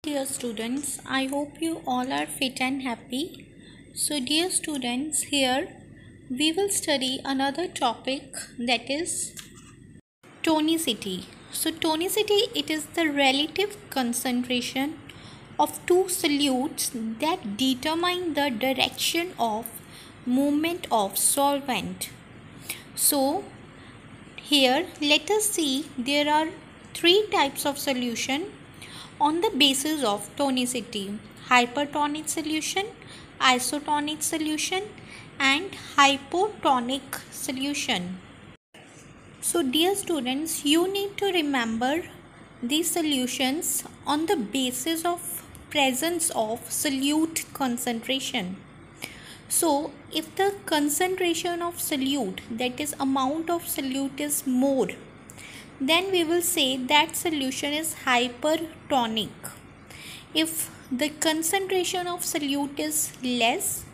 dear students. I hope you all are fit and happy. So dear students, here we will study another topic, that is tonicity. So tonicity, it is the relative concentration of two solutes that determine the direction of movement of solvent. So here let us see, there are three types of solution on the basis of tonicity: hypertonic solution, isotonic solution, and hypotonic solution. So dear students, you need to remember these solutions on the basis of presence of solute concentration. So if the concentration of solute, that is amount of solute, is more, then we will say that solution is hypertonic. If the concentration of solute is less,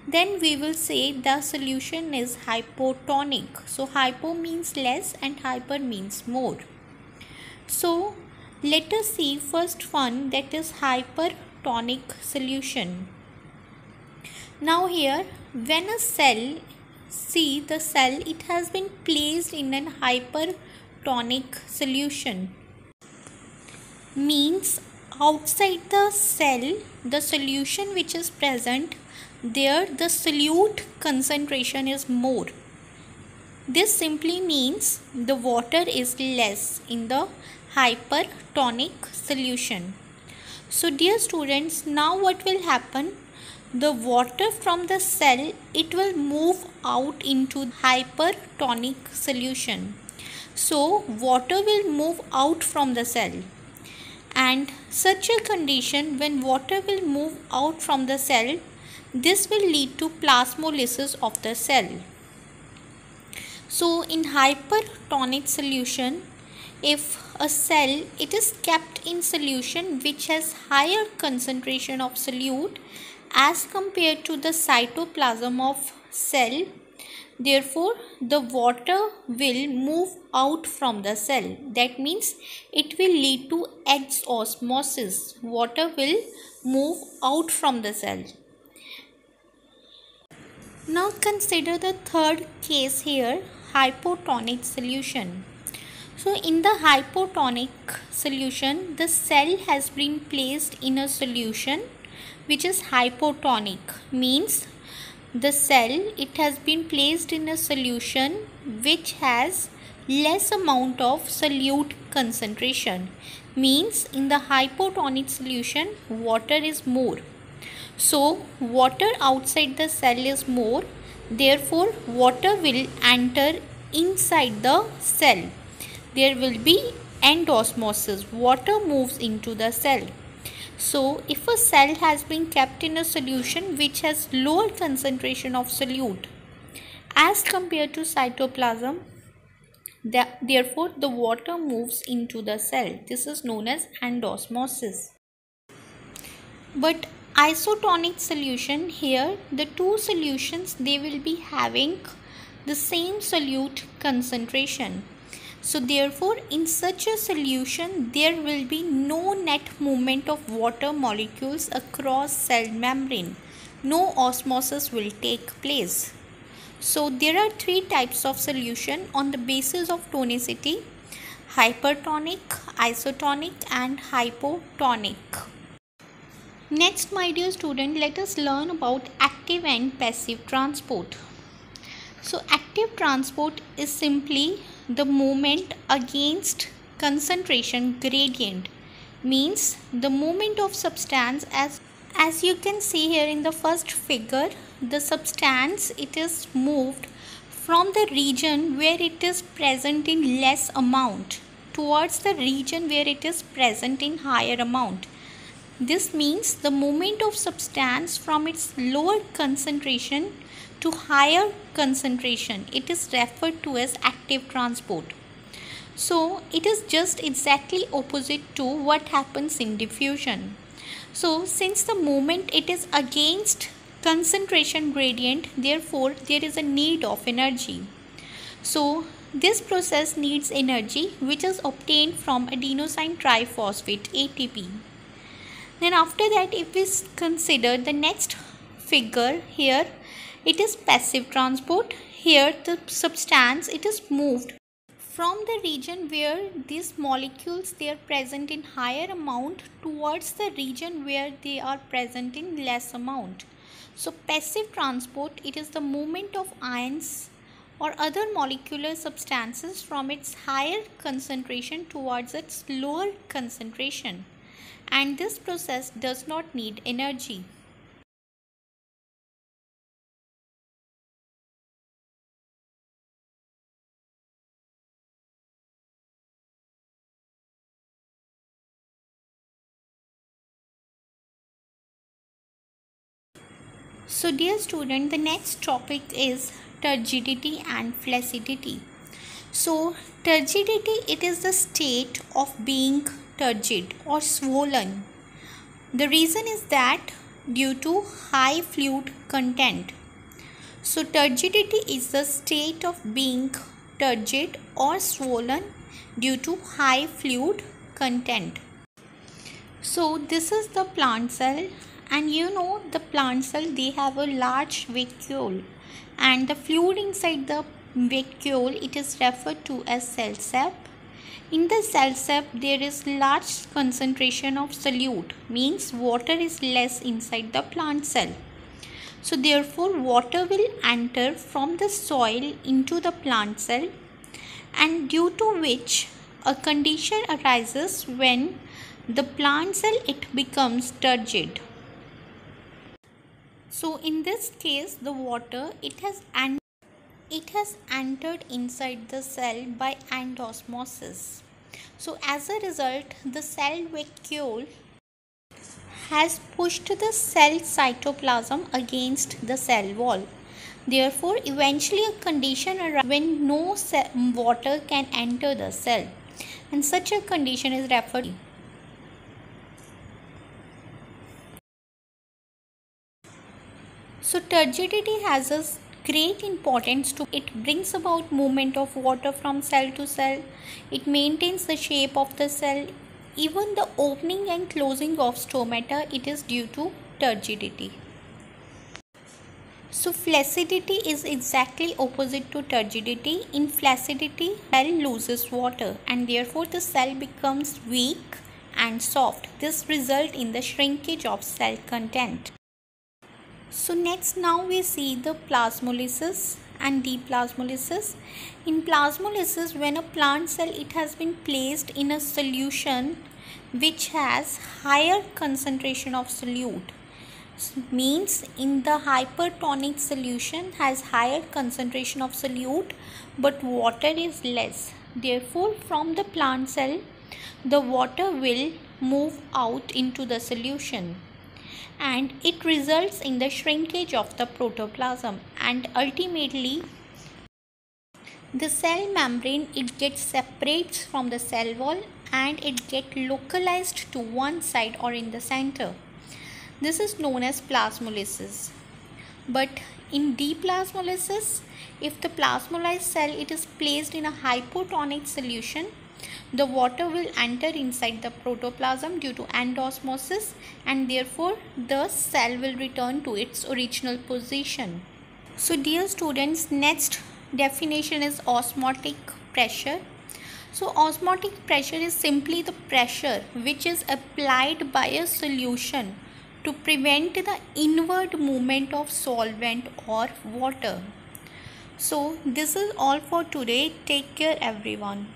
then we will say the solution is hypotonic. So hypo means less and hyper means more. So let us see first one, that is hypertonic solution. Now here, when a cell, see the cell, it has been placed in an hypertonic solution, means outside the cell, the solution which is present there, the solute concentration is more. This simply means the water is less in the hypertonic solution. So dear students, now what will happen? The water from the cell, it will move out into hypertonic solution. So water will move out from the cell, and such a condition, when water will move out from the cell, this will lead to plasmolysis of the cell. So in hypertonic solution, if a cell, it is kept in solution which has higher concentration of solute as compared to the cytoplasm of cell, therefore the water will move out from the cell. That means it will lead to exosmosis. Water will move out from the cell. Now consider the third case here, hypotonic solution. So in the hypotonic solution, the cell has been placed in a solution which is hypotonic, means the cell, it has been placed in a solution which has less amount of solute concentration, means in the hypotonic solution water is more. So water outside the cell is more, therefore water will enter inside the cell. There will be endosmosis, water moves into the cell. So if a cell has been kept in a solution which has lower concentration of solute as compared to cytoplasm, therefore the water moves into the cell. This is known as endosmosis. But isotonic solution, here the two solutions, they will be having the same solute concentration. So therefore in such a solution there will be no net movement of water molecules across cell membrane. No osmosis will take place. So there are three types of solution on the basis of tonicity: hypertonic, isotonic, and hypotonic. Next, my dear student, let us learn about active and passive transport. So active transport is simply the movement against concentration gradient, means the movement of substance, as you can see here in the first figure, the substance, it is moved from the region where it is present in less amount towards the region where it is present in higher amount. This means the movement of substance from its lower concentration to higher concentration, it is referred to as active transport. So it is just exactly opposite to what happens in diffusion. So since the movement, it is against concentration gradient, therefore there is a need of energy. So this process needs energy which is obtained from adenosine triphosphate, ATP. Then after that, if we consider the next figure here, it is passive transport. Here the substance, it is moved from the region where these molecules they are present in higher amount towards the region where they are present in less amount. So passive transport, it is the movement of ions or other molecular substances from its higher concentration towards its lower concentration, and this process does not need energy. So dear student, the next topic is turgidity and flaccidity. So turgidity, it is the state of being turgid or swollen. The reason is that due to high fluid content. So turgidity is the state of being turgid or swollen due to high fluid content. So this is the plant cell, and you know the plant cell, they have a large vacuole, and the fluid inside the vacuole, it is referred to as cell sap. In the cell sap there is large concentration of solute, means water is less inside the plant cell. So therefore water will enter from the soil into the plant cell, and due to which a condition arises when the plant cell it becomes turgid. So in this case the water it has entered inside the cell by endosmosis. So as a result the cell vacuole has pushed the cell cytoplasm against the cell wall. Therefore eventually a condition arises when no water can enter the cell, and such a condition is referred to. So turgidity has a great importance to it brings about movement of water from cell to cell. It maintains the shape of the cell. Even the opening and closing of stomata, it is due to turgidity. So flaccidity is exactly opposite to turgidity. In flaccidity, cell loses water and therefore the cell becomes weak and soft. This results in the shrinkage of cell content. So next now we see the plasmolysis and deplasmolysis. In plasmolysis, when a plant cell it has been placed in a solution which has higher concentration of solute, means in the hypertonic solution has higher concentration of solute but water is less. Therefore from the plant cell the water will move out into the solution, and it results in the shrinkage of the protoplasm, and ultimately the cell membrane it gets separates from the cell wall and it gets localized to one side or in the center. This is known as plasmolysis. But in deplasmolysis, if the plasmolysed cell it is placed in a hypotonic solution, the water will enter inside the protoplasm due to endosmosis, and therefore the cell will return to its original position. So dear students, next definition is osmotic pressure. So osmotic pressure is simply the pressure which is applied by a solution to prevent the inward movement of solvent or water. So this is all for today. Take care everyone.